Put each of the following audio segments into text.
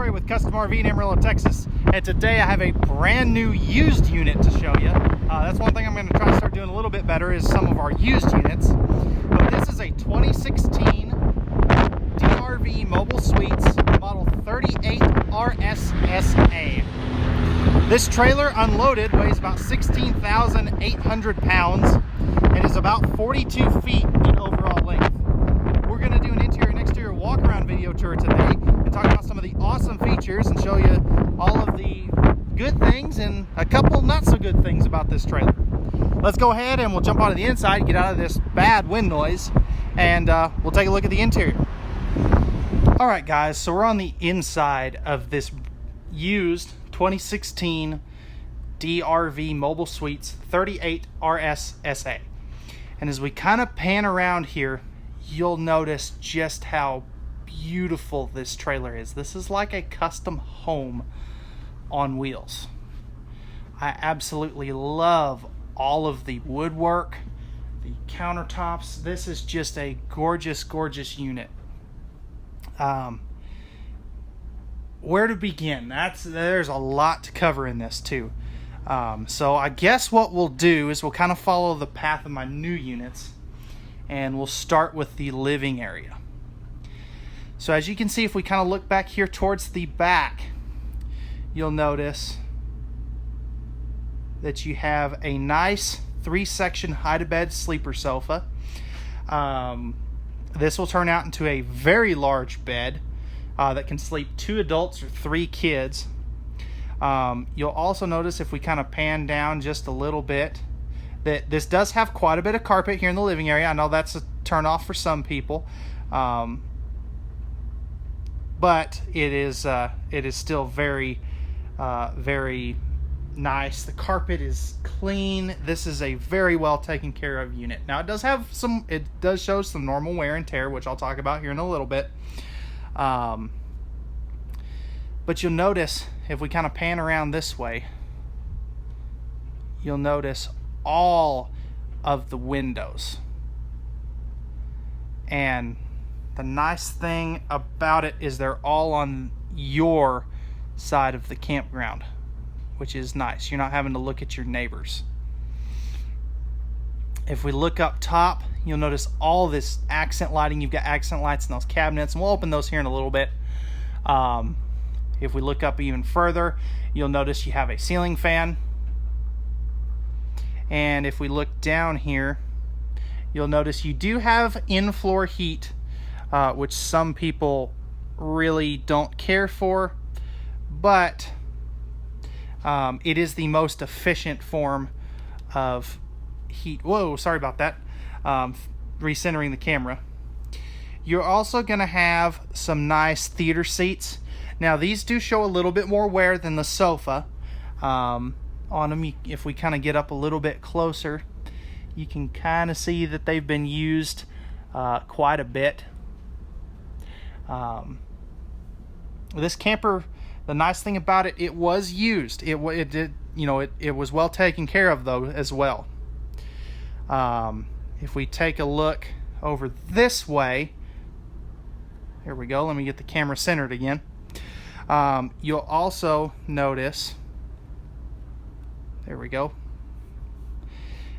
Corey with Custom RV in Amarillo, Texas, and today I have a brand new used unit to show you. That's one thing I'm going to try to start doing a little bit better is some of our used units. But this is a 2016 DRV Mobile Suites model 38 RSSA. This trailer unloaded weighs about 16,800 pounds and is about 42 feet in overall length. We're going to do an interior and exterior walk-around video tour today and talk about some of the awesome features and show you all of the good things and a couple not so good things about this trailer. Let's go ahead and we'll jump onto the inside, get out of this bad wind noise, and we'll take a look at the interior. All right, guys, so we're on the inside of this used 2016 DRV Mobile Suites 38 RSSA. And as we kind of pan around here, you'll notice just how beautiful this trailer is. This is like a custom home on wheels. I absolutely love all of the woodwork, the countertops. This is just a gorgeous, gorgeous unit. Where to begin? There's a lot to cover in this too. So I guess what we'll do is we'll kind of follow the path of my new units, and we'll start with the living area. So as you can see, if we kind of look back here towards the back, you'll notice that you have a nice 3-section hide-to-bed sleeper sofa. This will turn out into a very large bed that can sleep 2 adults or 3 kids. You'll also notice if we kind of pan down just a little bit that this does have quite a bit of carpet here in the living area. I know that's a turn off for some people, but it is still very very nice. The carpet is clean. This is a very well taken care of unit. Now it does show some normal wear and tear, which I'll talk about here in a little bit. But you'll notice if we kind of pan around this way, you'll notice all of the windows. And the nice thing about it is they're all on your side of the campground, which is nice. You're not having to look at your neighbors. If we look up top, you'll notice all this accent lighting. You've got accent lights in those cabinets, and we'll open those here in a little bit. If we look up even further, you'll notice you have a ceiling fan. And if we look down here, you'll notice you do have in-floor heat, which some people really don't care for, but it is the most efficient form of heat. Whoa, sorry about that. Recentering the camera. You're also going to have some nice theater seats. Now these do show a little bit more wear than the sofa. On them, if we kind of get up a little bit closer, you can kind of see that they've been used quite a bit. This camper, the nice thing about it, it was used. It was well taken care of though as well. If we take a look over this way, here we go. Let me get the camera centered again. You'll also notice, there we go.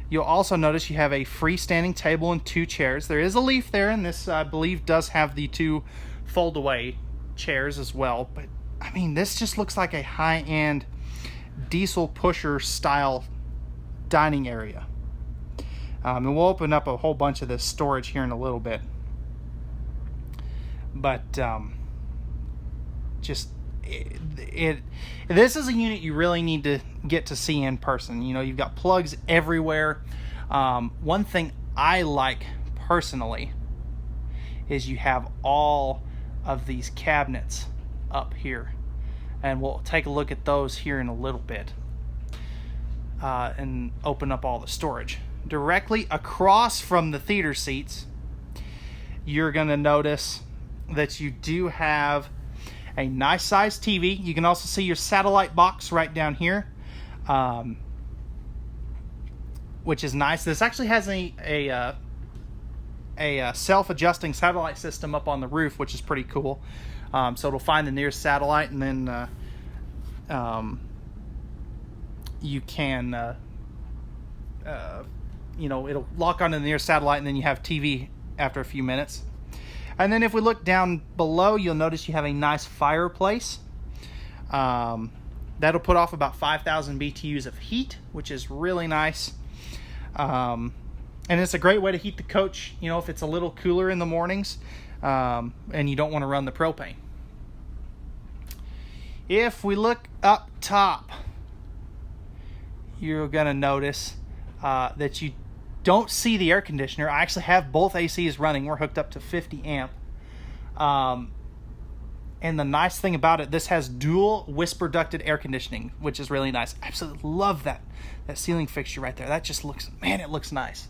You'll also notice you have a freestanding table and 2 chairs. There is a leaf there, and this, I believe, does have the 2 fold-away chairs as well. But, I mean, this just looks like a high-end diesel pusher style dining area. And we'll open up a whole bunch of this storage here in a little bit. But this is a unit you really need to get to see in person. You know, you've got plugs everywhere. One thing I like personally is you have all of these cabinets up here, and we'll take a look at those here in a little bit, and open up all the storage. Directly across from the theater seats, you're going to notice that you do have a nice sized TV. You can also see your satellite box right down here, which is nice. This actually has a a self-adjusting satellite system up on the roof, which is pretty cool. So it'll find the nearest satellite, and then you can, it'll lock onto the nearest satellite, and then you have TV after a few minutes. And then if we look down below, you'll notice you have a nice fireplace. That'll put off about 5,000 BTUs of heat, which is really nice. And it's a great way to heat the coach, if it's a little cooler in the mornings, and you don't want to run the propane. If we look up top, you're going to notice that you don't see the air conditioner. I actually have both ACs running. We're hooked up to 50 amp. And the nice thing about it, this has dual whisper ducted air conditioning, which is really nice. I absolutely love that ceiling fixture right there. That just looks, man, it looks nice.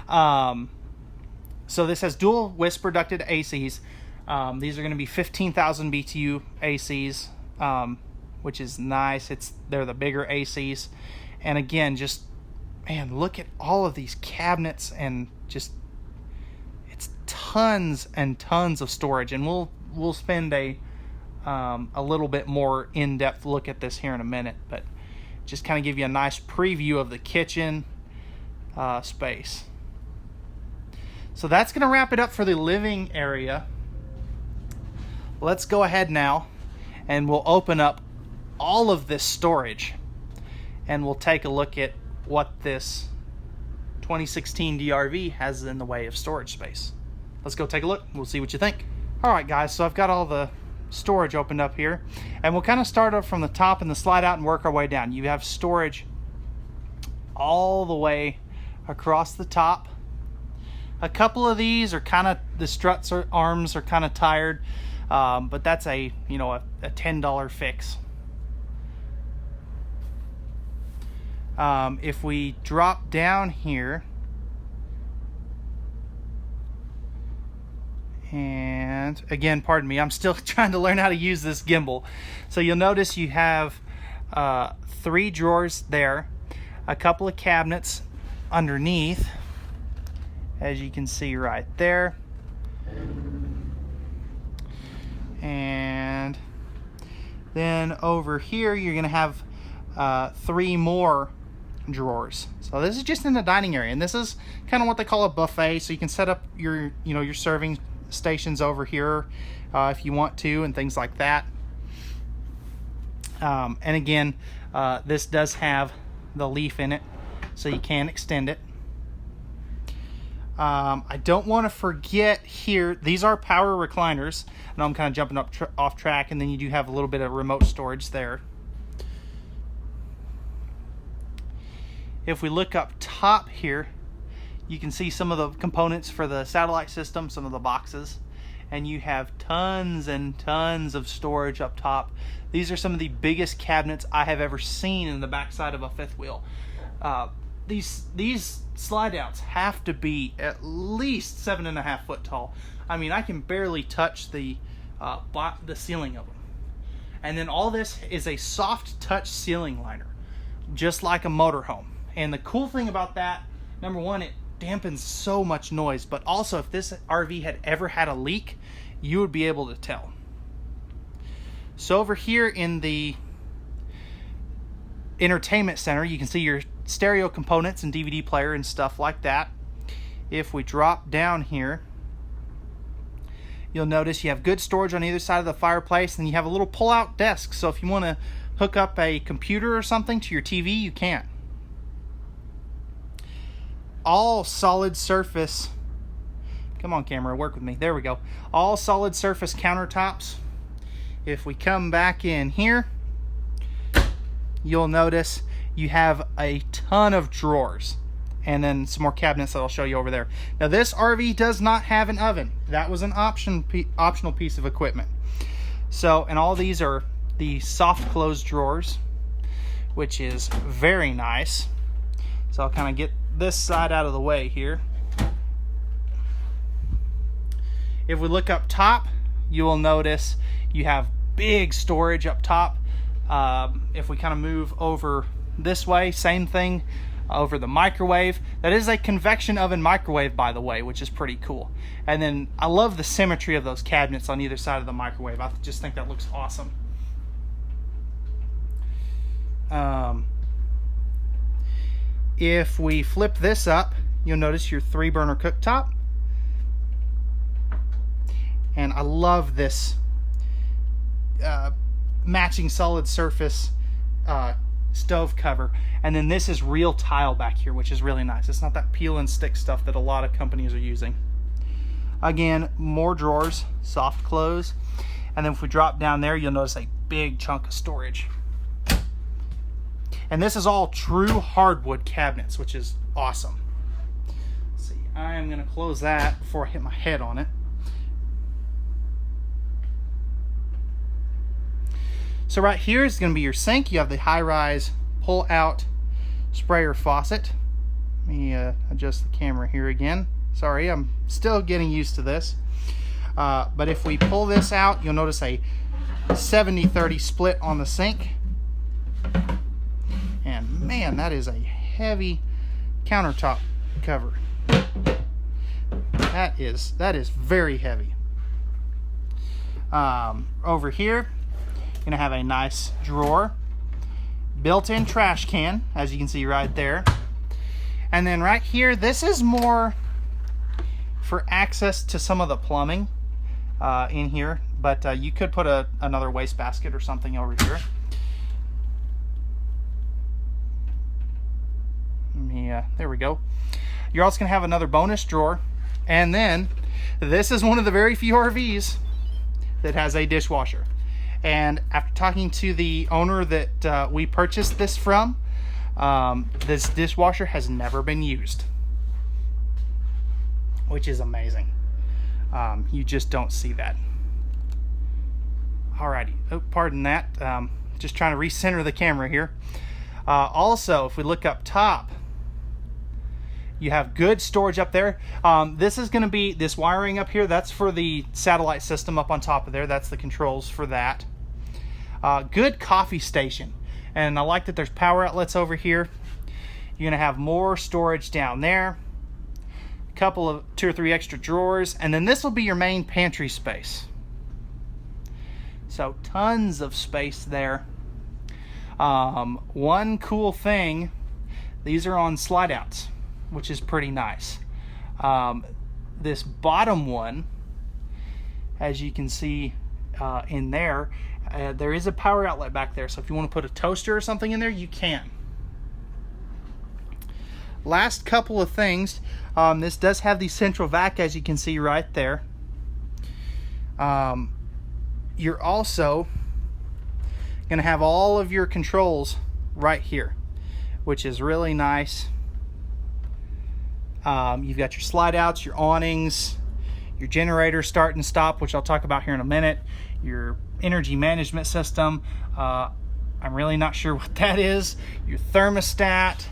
So this has dual whisper ducted ACs. These are going to be 15,000 BTU ACs, which is nice. They're the bigger ACs. And again, just, man, look at all of these cabinets, and just, it's tons and tons of storage. And we'll spend a little bit more in-depth look at this here in a minute, but just kind of give you a nice preview of the kitchen space. So that's going to wrap it up for the living area. Let's go ahead now, and we'll open up all of this storage, and we'll take a look at what this 2016 DRV has in the way of storage space. Let's go take a look. We'll see what you think. All right, guys, so I've got all the storage opened up here, and we'll kind of start up from the top and the slide out and work our way down. You have storage all the way across the top. A couple of these are kind of, the struts or arms are kind of tired, but that's a $10 fix. If we drop down here, and again, pardon me, I'm still trying to learn how to use this gimbal. So you'll notice you have 3 drawers there, a couple of cabinets underneath, as you can see right there, and then over here you're going to have 3 more drawers. So this is just in the dining area, and this is kind of what they call a buffet. So you can set up your your serving stations over here if you want to, and things like that. And again, this does have the leaf in it, so you can extend it. I don't want to forget here, these are power recliners. I know I'm kind of jumping off track, and then you do have a little bit of remote storage there. If we look up top here, you can see some of the components for the satellite system, some of the boxes, and you have tons and tons of storage up top. These are some of the biggest cabinets I have ever seen in the backside of a fifth wheel. These slide outs have to be at least 7.5 foot tall. I mean, I can barely touch the ceiling of them. And then all this is a soft touch ceiling liner, just like a motorhome. And the cool thing about that, number one, it dampens so much noise, but also if this RV had ever had a leak, you would be able to tell. So over here in the entertainment center, you can see your stereo components and DVD player and stuff like that. If we drop down here, you'll notice you have good storage on either side of the fireplace, and you have a little pull-out desk, so if you want to hook up a computer or something to your TV, you can. All solid surface, come on camera, work with me, there we go. All solid surface countertops. If we come back in here, you'll notice you have a ton of drawers, and then some more cabinets that I'll show you over there. Now this RV does not have an oven. That was an optional piece of equipment. So, and all these are the soft close drawers, which is very nice. So I'll kind of get this side out of the way here. If we look up top, you will notice you have big storage up top. If we kind of move over this way, same thing. over the microwave. That is a convection oven microwave, by the way, which is pretty cool. And then I love the symmetry of those cabinets on either side of the microwave. I just think that looks awesome. If we flip this up, you'll notice your 3-burner cooktop. And I love this matching solid surface stove cover. And then this is real tile back here, which is really nice. It's not that peel and stick stuff that a lot of companies are using. Again, more drawers, soft close. And then if we drop down there, you'll notice a big chunk of storage. And this is all true hardwood cabinets, which is awesome. Let's see, I am going to close that before I hit my head on it. So right here is going to be your sink. You have the high-rise pull-out sprayer faucet. Let me adjust the camera here again. Sorry, I'm still getting used to this. But if we pull this out, you'll notice a 70-30 split on the sink. And man, that is a heavy countertop cover. That is very heavy. Over here, you're gonna have a nice drawer, built-in trash can, as you can see right there. And then right here, this is more for access to some of the plumbing in here, but you could put another wastebasket or something over here. There we go. You're also gonna have another bonus drawer, and then this is one of the very few RVs that has a dishwasher. And after talking to the owner that we purchased this from, this dishwasher has never been used, which is amazing. You just don't see that. Alrighty, oh, pardon that. Just trying to recenter the camera here. Also, if we look up top, you have good storage up there. This is going to be this wiring up here. That's for the satellite system up on top of there. That's the controls for that. Good coffee station. And I like that there's power outlets over here. You're going to have more storage down there. A couple of 2 or 3 extra drawers. And then this will be your main pantry space. So tons of space there. One cool thing, these are on slide outs, which is pretty nice. This bottom one, as you can see in there, there is a power outlet back there, so if you want to put a toaster or something in there, you can. Last couple of things, this does have the central vac, as you can see right there. You're also going to have all of your controls right here, which is really nice. You've got your slide outs, your awnings, your generator start and stop, which I'll talk about here in a minute, your energy management system. I'm really not sure what that is. Your thermostat,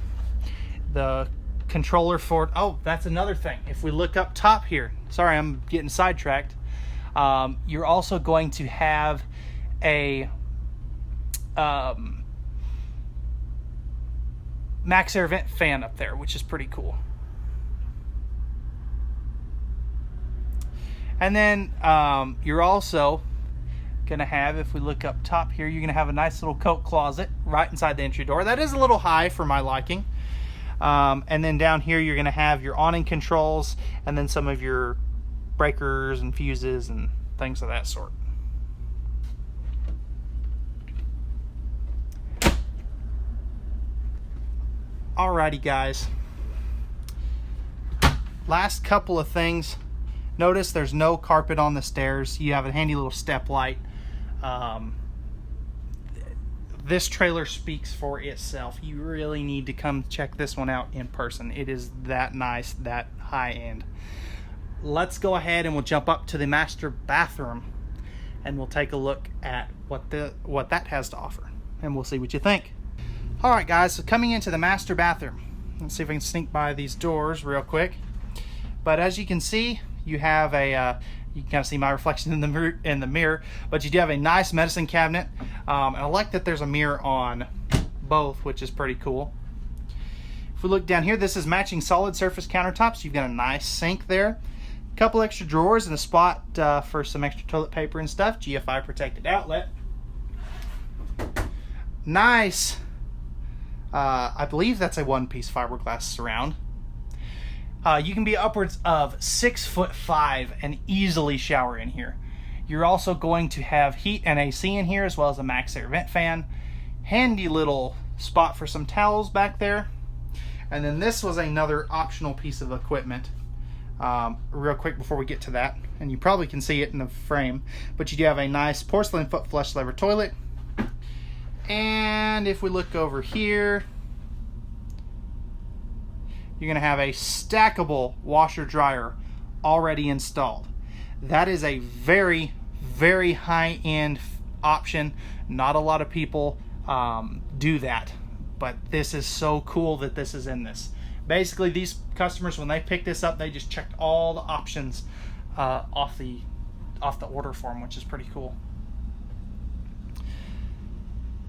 the controller for, oh, that's another thing. If we look up top here, sorry, I'm getting sidetracked. You're also going to have a max air vent fan up there, which is pretty cool. And then you're also going to have, if we look up top here, you're going to have a nice little coat closet right inside the entry door. That is a little high for my liking. And then down here you're going to have your awning controls and then some of your breakers and fuses and things of that sort. Alrighty guys, last couple of things. Notice there's no carpet on the stairs. You have a handy little step light. This trailer speaks for itself. You really need to come check this one out in person. It is that nice, that high end. Let's go ahead and we'll jump up to the master bathroom and we'll take a look at what that has to offer, and we'll see what you think. Alright guys, so coming into the master bathroom, let's see if I can sneak by these doors real quick. But as you can see, you have a you can kind of see my reflection in the mirror, but you do have a nice medicine cabinet, and I like that there's a mirror on both, which is pretty cool. If we look down here, this is matching solid surface countertops. You've got a nice sink there. A couple extra drawers and a spot for some extra toilet paper and stuff. GFI protected outlet. Nice. I believe that's a one-piece fiberglass surround. You can be upwards of 6'5" and easily shower in here. You're also going to have heat and AC in here, as well as a max air vent fan. Handy little spot for some towels back there. And then this was another optional piece of equipment. Real quick before we get to that, and you probably can see it in the frame, but you do have a nice porcelain foot flush lever toilet. And if we look over here, you're going to have a stackable washer dryer already installed. That is a very, very high-end option. Not a lot of people do that, but this is so cool that this is in this. Basically, these customers, when they pick this up, they just checked all the options off the order form, which is pretty cool.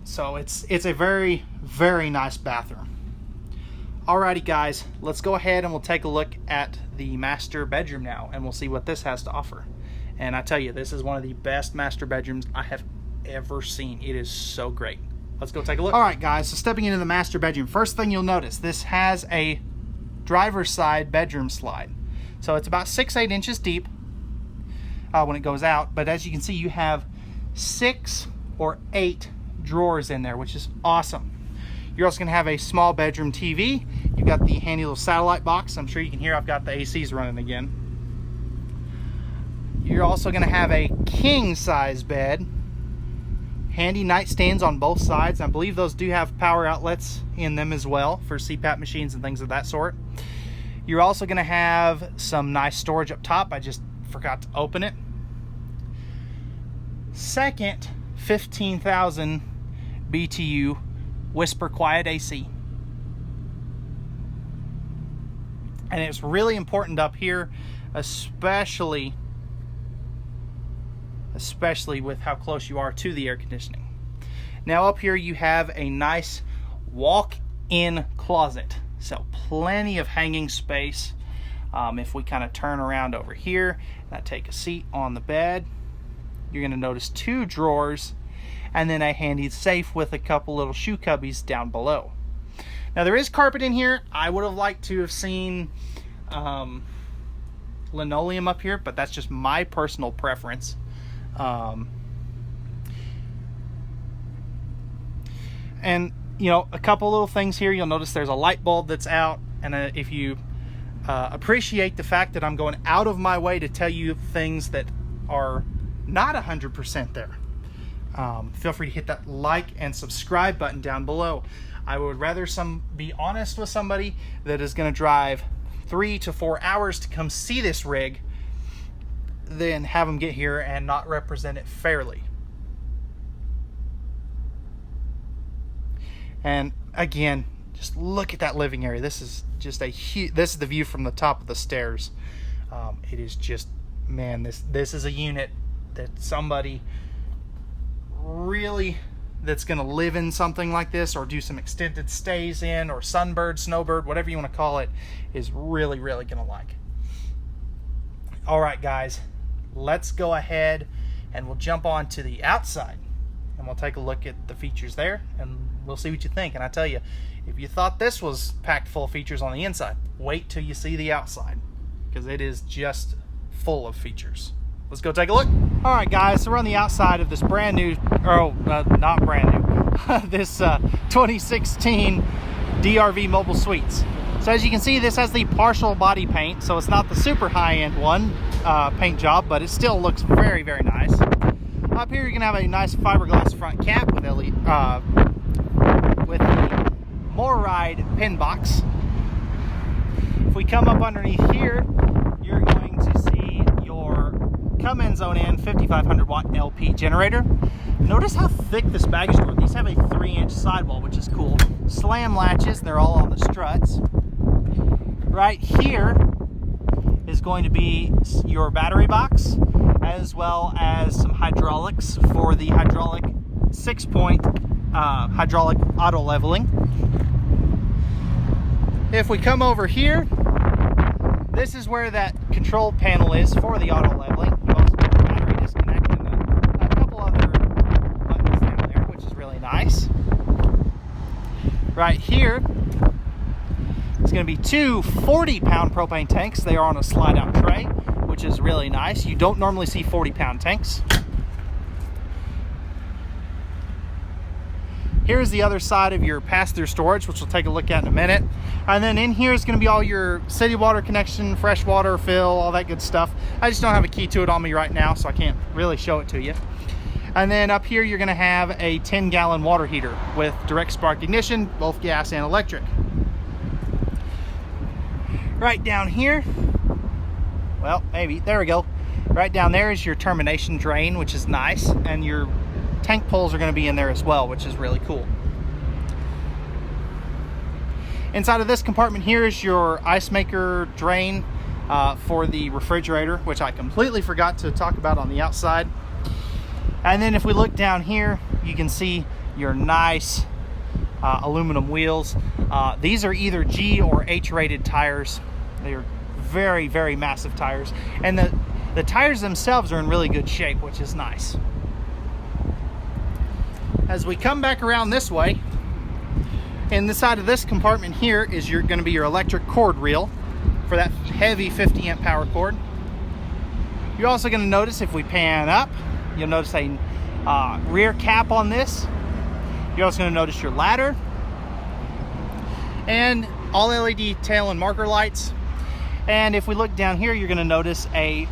So it's a very, very nice bathroom. Alrighty guys, let's go ahead and we'll take a look at the master bedroom now, and we'll see what this has to offer. And I tell you, this is one of the best master bedrooms I have ever seen. It is so great. Let's go take a look. Alright guys, so stepping into the master bedroom, first thing you'll notice, this has a driver's side bedroom slide. So it's about 6-8 inches deep when it goes out, but as you can see, you have 6 or 8 drawers in there, which is awesome. You're also going to have a small bedroom TV. You've got the handy little satellite box. I'm sure you can hear I've got the ACs running again. You're also going to have a king size bed. Handy nightstands on both sides. I believe those do have power outlets in them as well for CPAP machines and things of that sort. You're also going to have some nice storage up top. I just forgot to open it. Second, 15,000 BTU whisper quiet AC. And it's really important up here, especially with how close you are to the air conditioning. Now up here you have a nice walk-in closet, so plenty of hanging space. If we kind of turn around over here and I take a seat on the bed, you're going to notice 2 drawers and then a handy safe with a couple little shoe cubbies down below. Now there is carpet in here. I would have liked to have seen linoleum up here, but that's just my personal preference. And you know, a couple little things here. You'll notice there's a light bulb that's out, and if you appreciate the fact that I'm going out of my way to tell you things that are not 100% there, feel free to hit that like and subscribe button down below. I would rather be honest with somebody that is going to drive 3 to 4 hours to come see this rig than have them get here and not represent it fairly. And again, just look at that living area. This is just this is the view from the top of the stairs. It is just, man, this is a unit that somebody really that's going to live in something like this, or do some extended stays in, or sunbird, snowbird, whatever you want to call it, is really, really going to like. All right, guys, let's go ahead and we'll jump on to the outside and we'll take a look at the features there, and we'll see what you think. And I tell you, if you thought this was packed full of features on the inside, wait till you see the outside, because it is just full of features. Let's go take a look. All right, guys, so we're on the outside of this brand new, not brand new, this 2016 DRV Mobile Suites. So as you can see, this has the partial body paint, so it's not the super high-end one paint job, but it still looks very, very nice. Up here, you're gonna have a nice fiberglass front cap with the MORryde pin box. If we come up underneath here, you're going to see your come-in zone in 5500 watt LP generator. Notice how thick this baggage door. These have a 3-inch sidewall, which is cool. Slam latches, they're all on the struts. Right here is going to be your battery box, as well as some hydraulics for the hydraulic 6-point hydraulic auto leveling. If we come over here, this is where that control panel is for the auto leveling. You also have a battery disconnect and a couple other buttons down there, which is really nice. Right here, it's going to be two 40-pound propane tanks. They are on a slide-out tray, which is really nice. You don't normally see 40-pound tanks. Here's the other side of your pass-through storage, which we'll take a look at in a minute. And then in here is going to be all your city water connection, fresh water fill, all that good stuff. I just don't have a key to it on me right now, so I can't really show it to you. And then up here, you're going to have a 10-gallon water heater with direct spark ignition, both gas and electric. Right down here, well, maybe, there we go. Right down there is your termination drain, which is nice, and your tank poles are going to be in there as well, which is really cool. Inside of this compartment here is your ice maker drain for the refrigerator, which I completely forgot to talk about on the outside. And then if we look down here, you can see your nice aluminum wheels. These are either G or H rated tires. They are very, very massive tires, and the tires themselves are in really good shape, which is nice. As we come back around this way, in the side of this compartment here is going to be your electric cord reel for that heavy 50 amp power cord. You're also going to notice, if we pan up, you'll notice a rear cap on this. You're also going to notice your ladder and all LED tail and marker lights. And if we look down here, you're going to notice a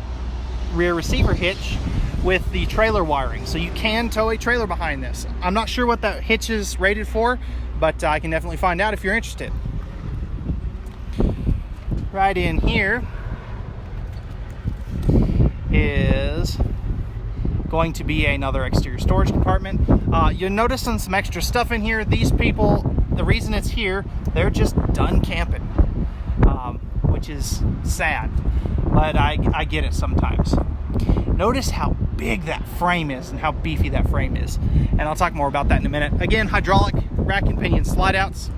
rear receiver hitch with the trailer wiring, so you can tow a trailer behind this. I'm not sure what that hitch is rated for, but I can definitely find out if you're interested. Right in here is going to be another exterior storage compartment. You'll notice some extra stuff in here. These people, the reason it's here, they're just done camping, which is sad, but I get it sometimes. Notice how big that frame is and how beefy that frame is. And I'll talk more about that in a minute. Again, hydraulic rack and pinion slide outs.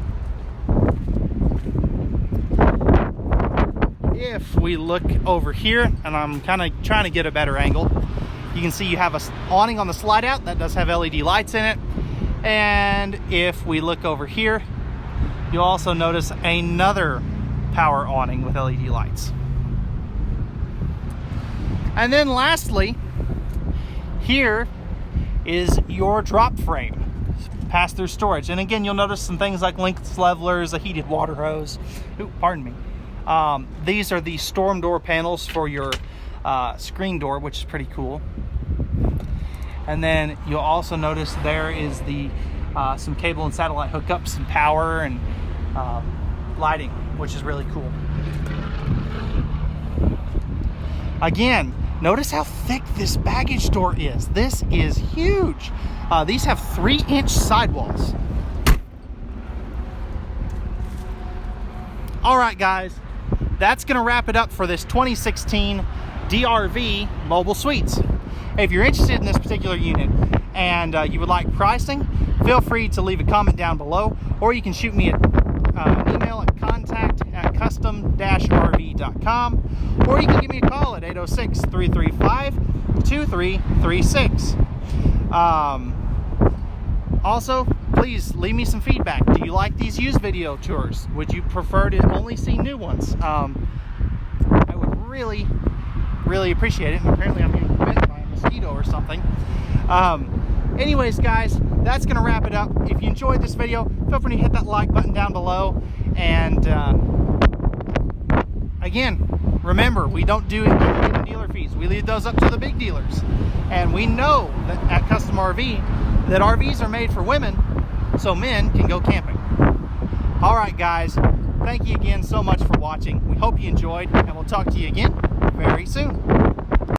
If we look over here, and I'm kind of trying to get a better angle, you can see you have a awning on the slide out that does have LED lights in it. And if we look over here, you'll also notice another power awning with LED lights. And then lastly, here is your drop frame, pass-through storage. And again, you'll notice some things like length levelers, a heated water hose. Ooh, pardon me. These are the storm door panels for your screen door, which is pretty cool. And then you'll also notice there is the some cable and satellite hookups and power and lighting, which is really cool. Again, notice how thick this baggage door is. This is huge. These have 3-inch sidewalls. All right, guys, that's gonna wrap it up for this 2016 DRV Mobile Suites. If you're interested in this particular unit and you would like pricing, feel free to leave a comment down below, or you can shoot me an email at contact@custom-rv.com, or you can give me a call at 806-335-2336. Also, please leave me some feedback. Do you like these used video tours? Would you prefer to only see new ones? I would really appreciate it. And apparently I'm getting bit by a mosquito or something. Anyways, guys, that's gonna wrap it up. If you enjoyed this video, feel free to hit that like button down below. And again, remember, we don't do independent dealer fees. We leave those up to the big dealers. And we know that at Custom RV, that RVs are made for women, so men can go camping. All right, guys, thank you again so much for watching. We hope you enjoyed, and we'll talk to you again very soon.